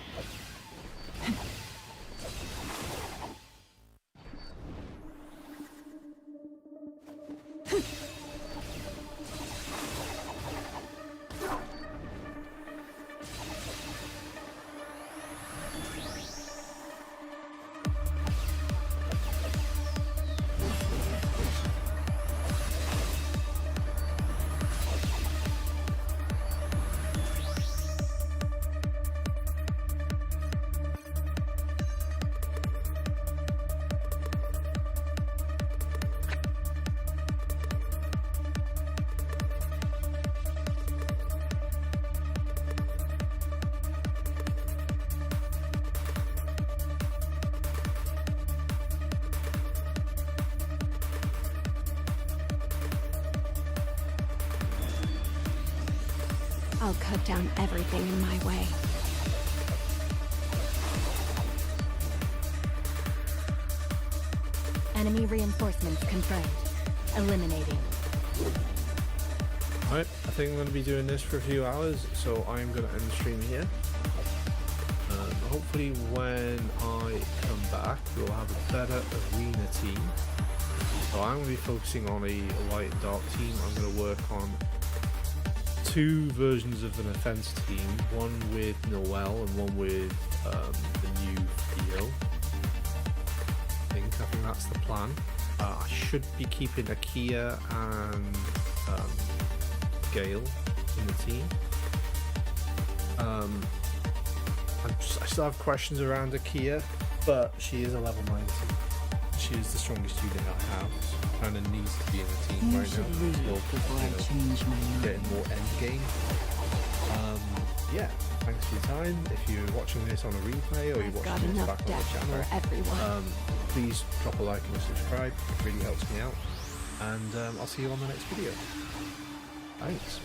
I'll cut down everything in my way. Enemy reinforcements confirmed. Eliminating. Alright, I think I'm going to be doing this for a few hours, so I'm going to end the stream here. Hopefully when I come back, we'll have a better arena team. So I'm going to be focusing on a light and dark team. I'm going to work on two versions of an offense team, one with Noel and one with the new Theo. I think that's the plan. I should be keeping Akia and Gale in the team. I still have questions around Akia, but she is a level 90. She is the strongest unit I have. So kind of needs to be in the team You right should now. leave Still, before I change my mind. getting more end game. Yeah, thanks for your time. If you're watching this on a replay or you're I've got watching this enough back on the death channel, for everyone. please drop a like and a subscribe. It really helps me out. And I'll see you on the next video. Thanks.